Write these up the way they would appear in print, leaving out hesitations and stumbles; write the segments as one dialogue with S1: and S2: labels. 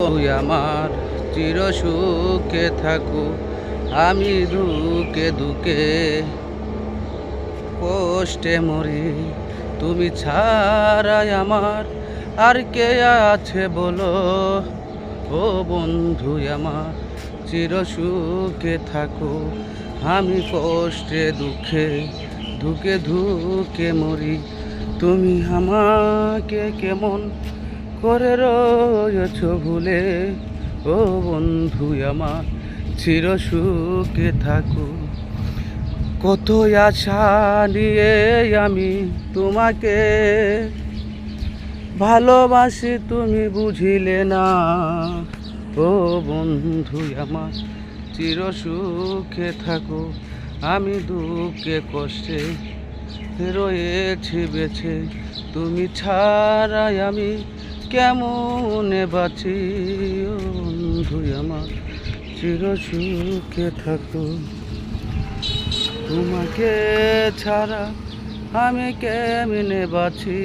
S1: তুই আমার চির সুখে থাকো, আমি দুঃখে দুঃখে কষ্টে মরি। তুমি ছাড়াই আমার আর কে আছে বলো, ও বন্ধু আমার চির সুখে থাকো, আমি কষ্টে দুঃখে দুঃখে দুঃখে মরি। তুমি আমাকে কেমন করে রয়েছ ভুলে, ও বন্ধু আমার চির সুখে থাকো। কত আশা নিয়ে আমি তোমাকে ভালোবাসি, তুমি বুঝিলে না, ও বন্ধু আমার চির সুখে থাকো, আমি দুঃখে কষ্টে রয়েছি বেছে। তুমি ছাড়াই আমি কেমনে বাঁচি, ও বন্ধু আমার চির সুখে থাকো। তোমাকে ছাড়া আমি কেমনে বাঁচি,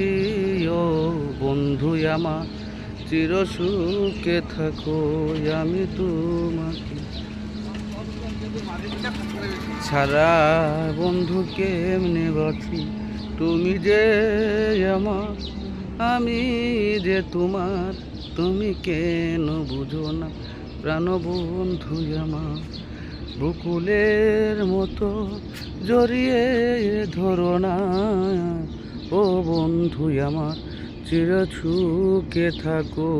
S1: ও বন্ধু আমার চির সুখে থাকো, আমি তোমাকে ছাড়া বন্ধু কেমনে বাঁচি। তুমি যে আমার, আমি যে তোমার, তুমি কেন বুঝো না প্রাণ বন্ধু আমার। বকুলের মতো জড়িয়ে ধরো না, ও বন্ধু আমার চির সুখে থাকো।